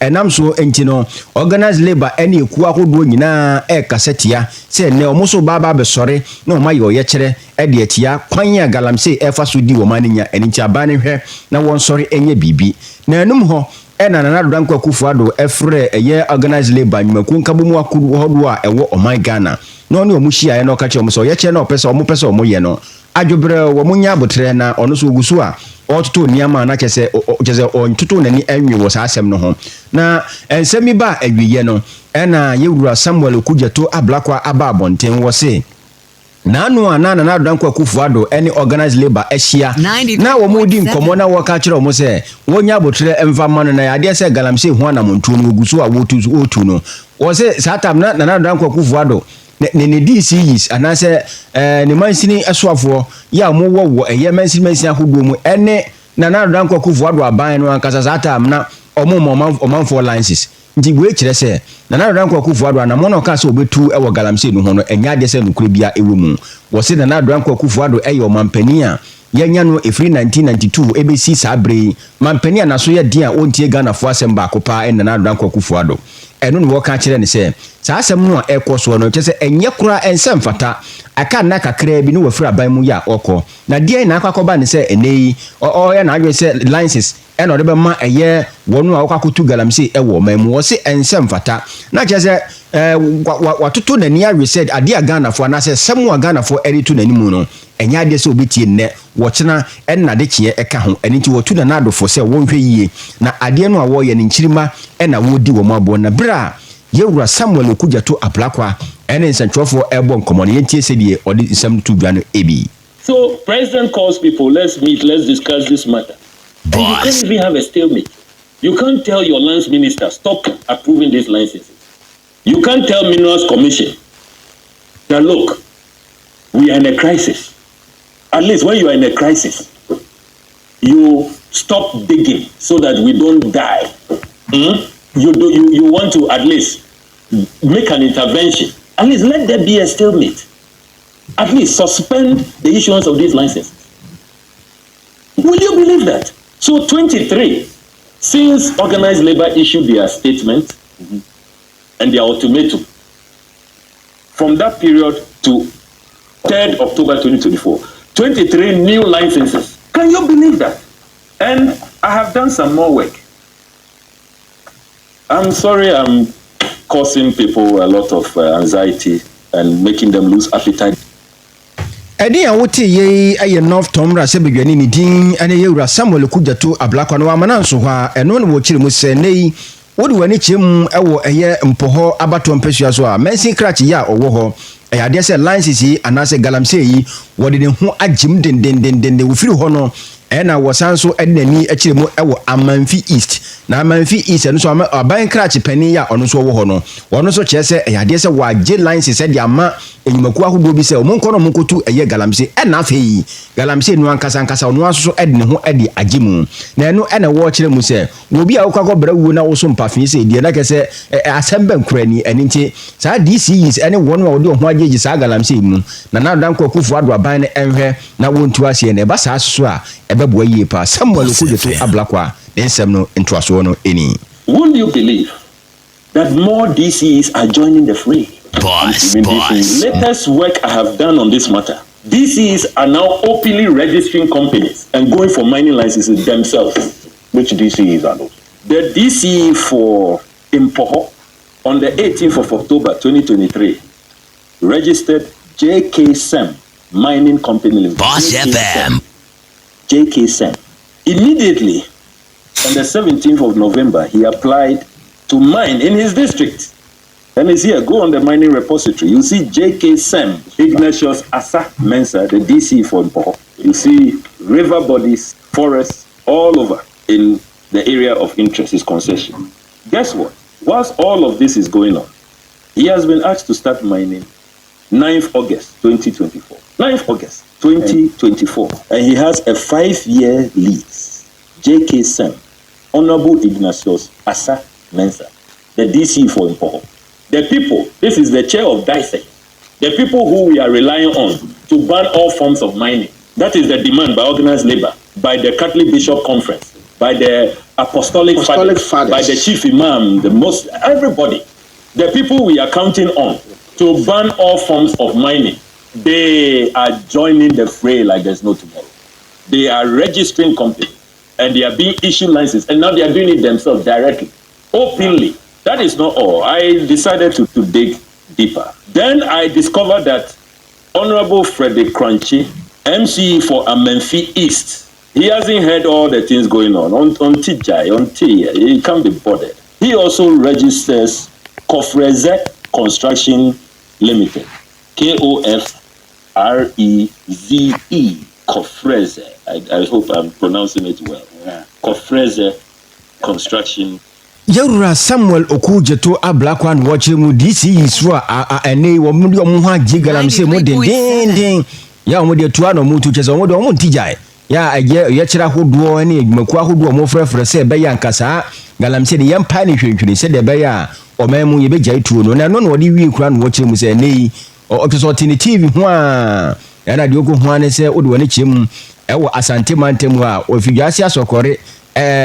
enam so enti no organized labor ene eku ahodo nyina e kasetia se ne omuso baba be sore na o maye oye kire e de atia kwan ya galamse e fa so di wo maninya eni ti aba ne hwe na won sore enye bibi na enum ho ena na do danko akufuado efre eye organized labor nyumaku nkabomu akuru hodo a ewo oman Ghana no ne omuhia e na okache omuso ye kire na opese omupese omoye no adwobre wo munya abotre na ono so ogusu a otutu niama na chese ontutu nani enwe wo sa asem no ho na ensemi ba awiye no ena yewura Samuel Okujeto ablakwa aba abonten wo se nanu anana na danko akufuado any organized labor ehia na wo mudi nkomo na wo ka kire wo se wonya abotre emfa mano na ade se galamse hu anamontu no ogusu a wotu otu no wo se satam na danko akufuado ne DCs anase ne mansini esoafo ya mo wo eye mansini ahodo mu ene na danko akufuado aban no ankasa satam na omanfo licenses nti we kire se na danko akufuado na mo no ka se obetu ewo galamse no ho no enya de se nukure bia ewo mu wo se na danko akufuado eyo mampani a yanya no efri 1992 ebesi sabre mampani na so ye din a ontie Ghana fo asem ba kopa na danko akufuado eno ne wo ka kire ne se sa asem no a ekoso no kye enye kura ensem fata aka na kakra bi no wafura ban mu ya okọ na die na akwakoba ne se enei o ya na adwe se licenses eno de be ma eye wonu a okwakotu galamse ewo man mu wo se ensem fata na kye se watoto nani a reset ade a Ghana fo na se semu a Ghana fo eritu nani mu no enya de se obetie ne wo kyena enna de kye eka ho eni ti wotu na nadofo se wonhwe yie na ade no a wo ye ne nchirima ena wodi wo mabo na bra yewura Samuel Okujeto ablakwa ene nsantwofo ebo nkomone yentie se die odi nsam tu dwa no ebi. So president calls people, let's meet, let's discuss this matter. And you can't even have a stalemate. You can't tell your lands minister, stop approving these licenses. You can't tell Minerals Commission that, look, we are in a crisis. At least when you are in a crisis, you stop digging so that we don't die. You want to at least make an intervention. At least let there be a stalemate. At least suspend the issuance of these licenses. Will you believe that? So 23, since organized labor issued their statement and their ultimatum, from that period to 3rd October 2024, 23 new licenses. Can you believe that? And I have done some more work. I'm sorry I'm causing people a lot of anxiety and making them lose appetite. Edi a wote ye aye North Tomra se bedwani ni din ane yewura Samuel Okujeto ablakwa no amana nso ha eno ne wo kire mu se nei wodi wani kyem ewo eye mpoho abato mpesua so a mensin krachi ya owo ho ade se license yi anase galamse yi wodi ne ho agim dendendende wo firi ho no ena wosanso ednani akire mu ewo Amanfi East na Amanfi East no so aban krachi pani ya ono so wo ho no wono so kyese ade se waje license de ama enyumaku ahodo bi se o monko no monkotu eye galamse ena afei galamse no ankasa ono aso so edne ho ede agimu na eno ena wo kire mu se obi a okwa gobra wu na wo so mpafin se de na kese asembe nkurani eninti sa DCs ene wono a wode ho ageji sa galamse mu na danko akufuado aban ne enhwe na wontu ase ne ba sa so a ebebo yie pa Samuel Okujeto ablakwa ensem no ntoaso no eni. Would you believe that more DCs are joining the fray? Boss. The latest work I have done on this matter, DCs are now openly registering companies and going for mining licenses themselves. Which DCs are those? The DC for Impoho on the 18th of October 2023 registered JK Sem Mining Company Limited. Boss FM. JK Sem. Immediately on the 17th of November, he applied to mine in his district. And it's here, go on the mining repository. You see JK Sem, Ignatius Asa Mensa, the DC for Impoho. You see river bodies, forests, all over in the area of interest, his concession. Guess what? Whilst all of this is going on, he has been asked to start mining 9th August 2024. 9th August 2024. And he has a 5-year lease. JK Sem, Honorable Ignatius Asa Mensa, the DC for Impoho. The people, this is the chair of DICE, the people who we are relying on to ban all forms of mining. That is the demand by organized labor, by the Catholic Bishop Conference. by the apostolic fathers, by the chief imam, everybody, the people we are counting on to ban all forms of mining, they are joining the fray like there's no tomorrow. They are registering companies and they are being issued licenses, and now they are doing it themselves directly, openly. That is not all. I decided to dig deeper. Then I discovered that Honorable Frederick Crunchy, MCE for Amenfi East, he hasn't heard all the things going on TJI, on T. He can't be bothered. He also registers Kofreze Construction Limited, Kofreze, Kofreze. I hope I'm pronouncing it well. Yeah. Kofreze Construction. Yawura Samuel Okujeto Ablakwan watch mu DC iswa ene wo mu ho agigalam se mu den ya mo de tuano mu tu chese mo de mo tijai ya ye kira hodo ene adwumaku ahodo mo frefre se be ya nkasa galam se de yempa ne hwentwene se de be ya o memu ye be jai tuo no na no no de wi kura no watch mu se nei o pese TV ho a ya na de ogu ho ane se o de woni chem e wo asante mantem a o fidwase asokore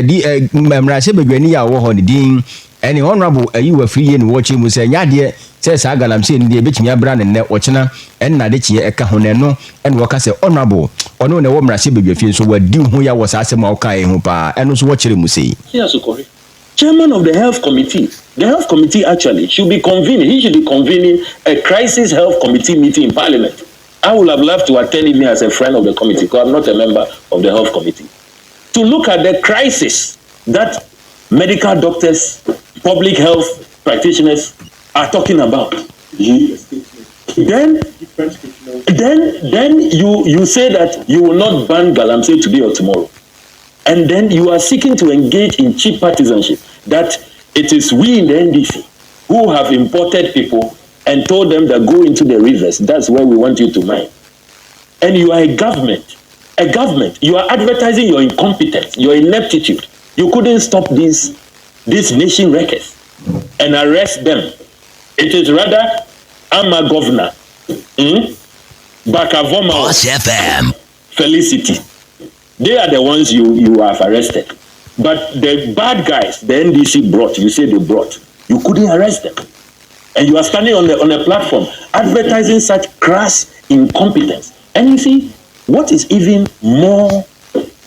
di memrase bedwani ya wo ho ne din any honorable Ayuba free ye ne watch mu se nyade se sa galamse ne de betimi abra ne ne ochena en na de chie eka ho ne no en wo ka se honorable ono ne wo mrase bedwafie so wadi ho ya wo sa se ma wo kai ho pa eno so wo kire mu sei. Yes, Okori. Chairman of the health committee. The health committee actually should be convening. He should be convening a crisis health committee meeting in Parliament. I would have loved to attend me as a friend of the committee because I'm not a member of the health committee. To look at the crisis that medical doctors, public health practitioners are talking about. Then you say that you will not ban Galamsey today or tomorrow. And then you are seeking to engage in cheap partisanship, that it is we in the NDC who have imported people and told them that go into the rivers, that's where we want you to mine. And you are a government, you are advertising your incompetence, your ineptitude. You couldn't stop these nation wreckers and arrest them. It is rather, I'm a governor, Bakavoma, Boss FM, Felicity. They are the ones you have arrested. But the bad guys, the NDC brought, you say they brought, you couldn't arrest them. And you are standing on a platform advertising such crass incompetence. And you see, what is even more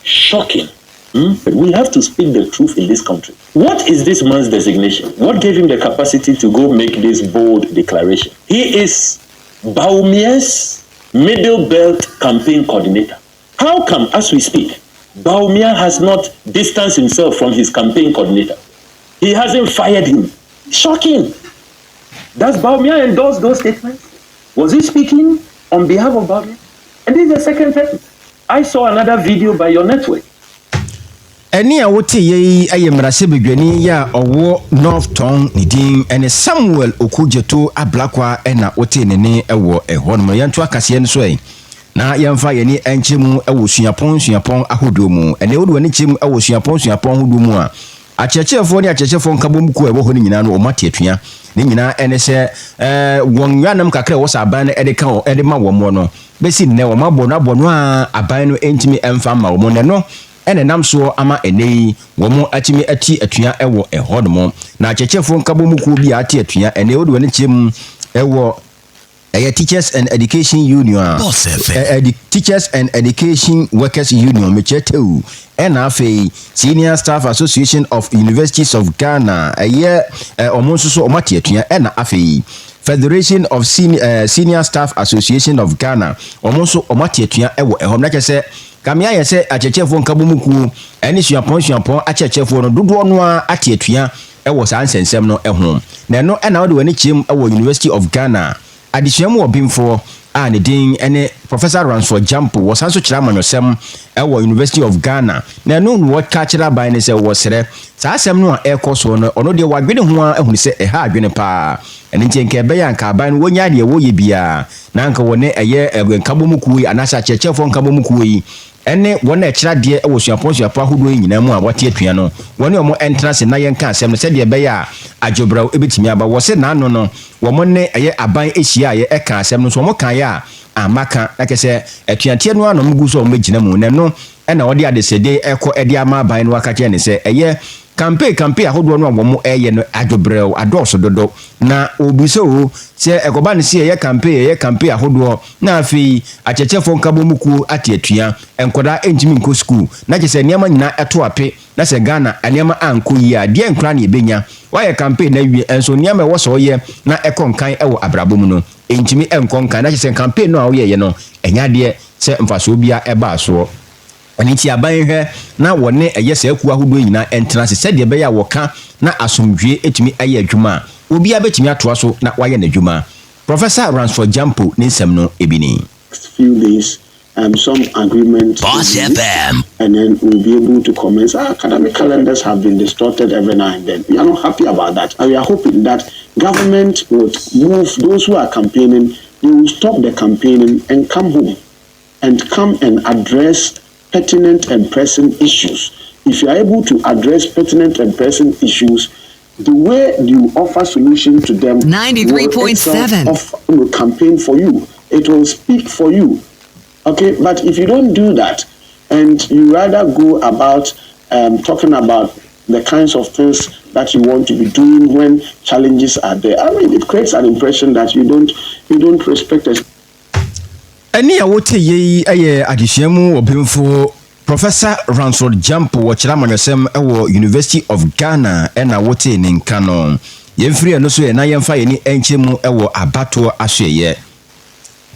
shocking, we have to speak the truth in this country. What is this man's designation? What gave him the capacity to go make this bold declaration? He is Baumia's Middle Belt campaign coordinator. How come, as we speak, Baumia has not distanced himself from his campaign coordinator? He hasn't fired him. Shocking. Does Baumia endorse those statements? Was he speaking on behalf of Baumia? And this is the second thing. I saw another video by your network. Eni a wote ye ayemrase bedwani ya owo North Town nidin ene Samuel Okujeto Ablakwa ena wote nene ewo ehonmo yanto akase nso na yemfa ye ni enchemu ewo suapon ahodo mu ene wodo ni chemu ewo suapon ahodo mu a achechefo ni achechefo nkabom ku ewo ho ni nyina no o mate atua ni nyina ene se wonwanam kakra wo sa aban ede ka o ede ma wo mo no besi ne wo mabɔ no a aban no entimi emfa ma wo mo ne no ene nam so ama enei wo mo atimi ati atua ewo ehodom na achechefo nkabom ku bi ati atua ene wodo ni chemu ewo Teachers and Education Union, Teachers and Education Workers Union, Mechetu, NFA, Senior Staff Association of Universities of Ghana, a year almost so Omatiatia, NFA, Federation of Senior Staff Association of Ghana, almost so Omatiatia, like I said, Kamia say a chefon Kabumuku, any Siapon, a chefon, Duduanwa, Atiatia, was answered some no at home. Now, no, and now do any chim at University of Ghana. Additional been for the ding and Professor Ransford Jampo was also chairman of some University of Ghana. Now, no, what catcher by any was said, Sassam no air course on no de wa gwen ho a hu se e ha adwene pa ene nche be ya nka ban wo nya de wo ye bia na nka wone eye nkabomuku anasa chechefo nkabomuku yi ene wona e kira de e wo suapon ahodo nyina mu a wote atua no wone omo entrance na ye nka asem se de be ya ajobra ebetimi aba wo se na no no wo mo ne eye aban ehia ye e ka asem no so mo kan ya amaka like say atuatie no anom gu so mo gina mu ne no ɛna ɔde adesede ɛkɔ ɛde ama ban no aka kyerɛ ne sɛ ɛyɛ campaign ahodoɔ no a wɔn ɛyɛ no adwobrɛw adɔɔso dodo na obi so o sɛ ɛkɔba ne sɛ ɛyɛ campaign ahodoɔ na afei akyɛkyɛfoɔ nkabɔ mu kuo ate atua nkɔdaa ntumi nkɔ school na kyerɛ sɛ nneɛma nyinaa ɛto ape na sɛ Ghana nneɛma ankɔ yie a deɛ nkora ne yɛbɛnya wayɛ campaign na wie nso nneɛma ɛwɔ sɛ ɔyɛ na ɛkɔ nkan ɛwɔ abrabɔ mu no ntumi nkɔ nkan na kyerɛ sɛ campaign no a ɔyɛyɛ no ɛnya deɛ sɛ mfasoɔ bia ɛbaa soɔ ɛne nti aban hwɛ na wɔne ɛyɛ sɛ akuo ahodoɔ nyinaa ɛntena se sɛdeɛ ɛbɛyɛ a wɔka na asomdwie etumi ɛyɛ adwuma a obiara bɛtumi atoa so na wayɛ n'adwuma Professor Ransford Jampo ne nsɛm no ebi ni few days some agreement Boss FM and then we'll be able to commence. Our academic calendars have been distorted every now and then. We are not happy about that, and we are hoping that government would move those who are campaigning, they will stop the campaigning and come home and come and address pertinent and pressing issues. If you are able to address pertinent and pressing issues, the way you offer solution to them 93.7 will campaign for you. It will speak for you. Okay, but if you don't do that and you rather go about talking about the kinds of things that you want to be doing when challenges are there, I mean, it creates an impression that you don't respect us. Any awote ye aye adihyiamu obemfo Professor Ransford Jampo wɔkyerɛ amanyɔsɛm ɛwɔ University of Ghana ɛna wote ne nka no yɛmfiri ɛno so yɛ na yɛmfa yɛni ɛnkyɛmu ɛwɔ abatoɔ ahwɛyɛ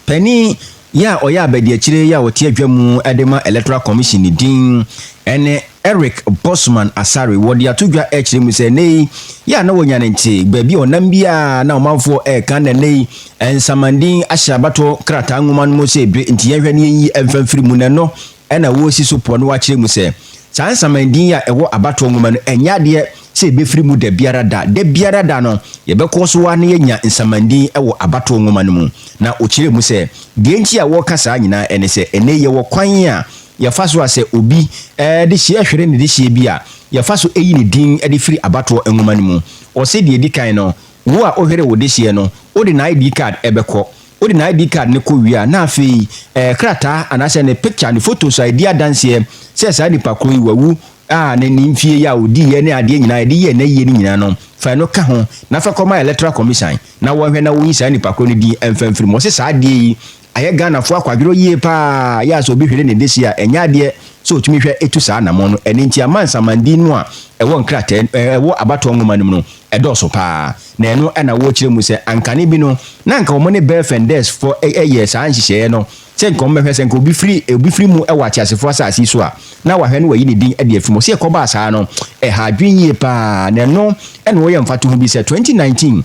pani ya ɔyɛ abɛdi akyire ya wɔte adwamu ɛde ma Electoral Commission din ɛne Eric Bosman Asare wɔde atodwa ɛkyerɛ mu sɛ nei ya na wɔnya ne nte baabi ɔnam bia na ɔmanfoɔ ɛka na nei ensamandin ahyɛ abato krataa nwoma no mu sɛ ebe nti yɛhwɛ ne yi ɛmfamfiri mu no ɛna wɔsi so pɔ no wakyerɛ mu sɛ saa ensamandin a ɛwɔ abato nwoma no ɛnya deɛ sɛ ebefiri mu da biara da no yɛbɛkɔ so wa ne yɛnya ensamandin ɛwɔ abato nwoma no mu na ɔkyerɛ mu sɛ deɛ nti a wɔka saa nyinaa ɛne sɛ ɛne yɛwɔ kwan a yɛfa so asɛ obi de hyɛ hwere ne de hyɛ bi a yɛfa so eyi ne din de firi abato nwoma no mu ɔsɛ deɛ di kan no wo a ohwere wo de hyɛ no wo de na ID card ɛbɛkɔ wo de na ID card ne kɔ wi a na afei krataa anasɛ ne picture ne photos ID adanseɛ sɛ saa nipa koro yi wawu a ne nimfie ya odi ye ne ade nyinaa de ye na ye ni nyinaa no fa no ka ho na fa kɔma Electoral Commission na wɔhwɛ na wɔyi saa nipa koro ne di ɛmfamfiri mo sɛ saa ade yi ayɛ Ghana fo akwadworo yie pa ya so obi hwere ne desi a ɛnya ade so otumi hwɛ etu saa na mo no ɛne nti amansamandi no a ɛwɔ nkrata ɛwɔ abato nwoma no mu no ɛdɔso pa na ɛno ɛna wo kyerɛ mu sɛ ankane bi no na anka wɔn ne Belfenders for ɛyɛ saa nhyehyɛ no sɛ nkɔm bɛhwɛ sɛ nka obi firi mu ɛwɔ atiasefo asase so a na wahwɛ no wayi ne din ɛde afiri mu sɛ ɛkɔba saa no ɛha adwen yie pa na ɛno ɛna wɔyɛ mfato ho bi sɛ 2019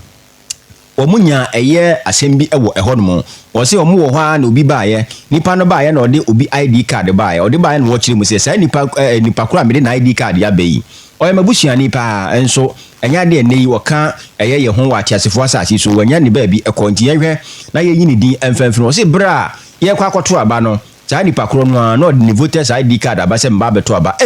omunya ɛyɛ asɛm bi ɛwɔ ɛhɔ no wɔse ɔmo wɔ hɔ a na obi baayɛ nipa no baayɛ na ɔde obi ID card baayɛ ɔde baayɛ na wɔkyerɛ mu sɛ saa nipa koro a mede na ID card ya bɛyi ɔyɛ mabusuani pa nso ɛnya de ne yi wɔka ɛyɛ yɛ ho wɔ atiasefo asase so wɔnya ne baabi ɛkɔ nti yɛhwɛ na yɛyi ne din ɛmfamfiri wɔse bra yɛkɔ akɔto aba no saa nipa koro no a na ɔde ne voters ID card aba sɛ mba bɛto aba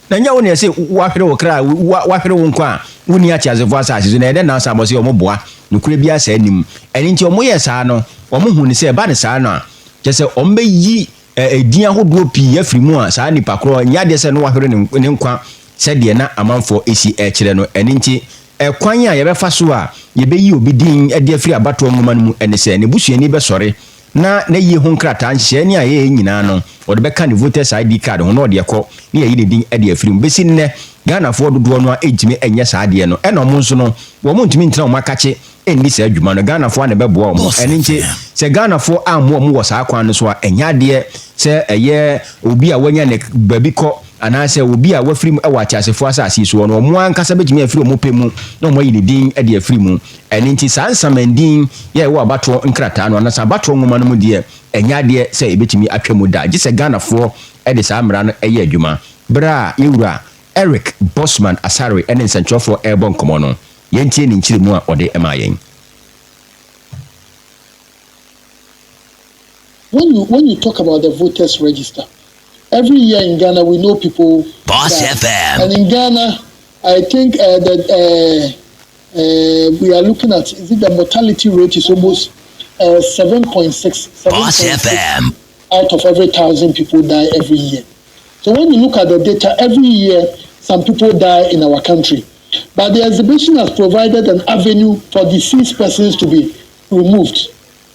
na nya wo ne sɛ wahwere wo kra wahwere wo nkwa woni atiasefo asase so na ɛdɛ na asabɔ sɛ ɔmo boa nokure bia saa nim ɛne nti ɔmo yɛ saa no ɔmo hu ne sɛ ba ne saa no a kyɛ sɛ ɔmo bɛyi edin ahodoɔ pii afiri mu a saa nipa koro nya de sɛ no wahwere ne nkwa sɛdeɛ na amanfoɔ esi ɛkyerɛ no ɛne nti ɛkwan a yɛbɛfa so a yɛbɛyi obi din ɛde afiri abato nwoma no mu ɛne sɛ ne busuani bɛsɔre na yie ho nkrataa nhyɛ ne a yɛyɛ nyinaa no ɔde bɛka ne voters ID card ho na ɔde ɛkɔ ne yɛyi ne din ɛde afiri mu bɛsi nnɛ Ghanafoɔ dodoɔ no a ɛntumi ɛnyɛ saa adeɛ no ɛna ɔmo nso no wɔn ntumi ntena ɔmo akakye ɛnni saa adwuma no Ghanafoɔ a na ɛbɛboa ɔmo ɛne nkyɛ sɛ Ghanafoɔ ammoa ɔmo wɔ saa kwan no so a ɛnyɛ adeɛ sɛ ɛyɛ obi a wanya ne baabi kɔ anaasɛ obi a wafiri mu ɛwɔ atiasefo asase so no ɔmo ankasa bɛtumi afiri ɔmo pɛ mu na ɔmo ayi ne din ɛde afiri mu ɛne nti saa nsamandin yɛ ɛwɔ abatoɔ nkrataa no anasa abatoɔ nwoma no mu deɛ ɛnyɛ adeɛ sɛ ɛbɛtumi atwa mu da gye sɛ Ghanafoɔ ɛde saa mmara no ɛyɛ adwuma bra yɛwura Eric Bosman Asare ɛne nsɛnkyerɛfoɔ ɛrebɔ nkɔmɔ no yɛntie ne nkyerɛ mu a ɔde ɛma yɛn. When you talk about the voters register, every year in Ghana we know people. Boss FM. And in Ghana, I think that we are looking at the mortality rate is almost 7.6. Boss FM. Out of every 1,000 people die every year. So when you look at the data, every year some people die in our country. But the exhibition has provided an avenue for deceased persons to be removed.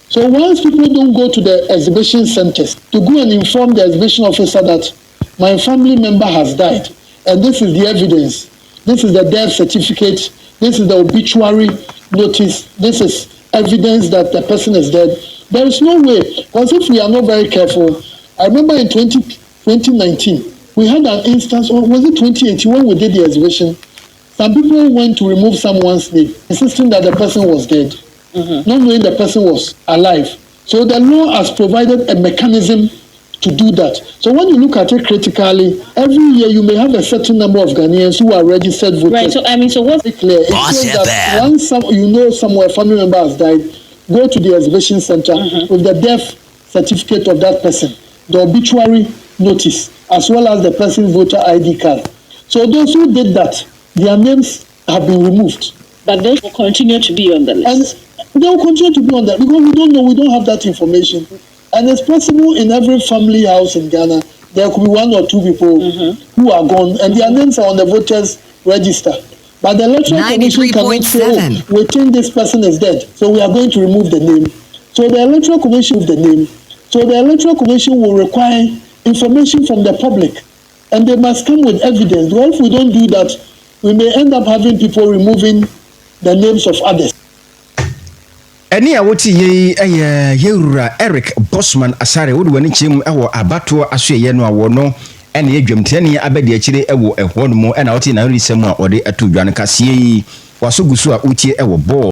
So once people don't go to the exhibition centers to go and inform the exhibition officer that my family member has died, and this is the evidence, this is the death certificate, this is the obituary notice, this is evidence that the person is dead, there is no way. Because if we are not very careful, I remember in 2019, we had an instance, or was it 2018 when we did the exhibition? Some people went to remove someone's name, insisting that the person was dead, not knowing the person was alive. So the law has provided a mechanism to do that. So when you look at it critically, every year you may have a certain number of Ghanaians who are registered voters. Right. So so what's it clear? It Boss says that FM. once somewhere family member has died, go to the exhibition center with the death certificate of that person, the obituary notice, as well as the person's voter ID card. So those who did that, their names have been removed. But those will continue to be on the list. And they will continue to be on that because we don't know, we don't have that information. And it's possible in every family house in Ghana, there could be one or two people who are gone and their names are on the voters register. But the electoral commission cannot say, oh, we think this person is dead, so we are going to remove the name. So the electoral commission will the name. So the electoral commission will require information from the public, and they must come with evidence. Well, if we don't do that, we may end up having people removing the names of others. Any a woti ye yewura Eric Bosman Asare wo de wani chim ewo abato aso ye no awo no ene ye dwamtani abedi akire ewo ehwo no mo ena woti na risem a ode atu dwan kase yi waso gusu a utie ewo ball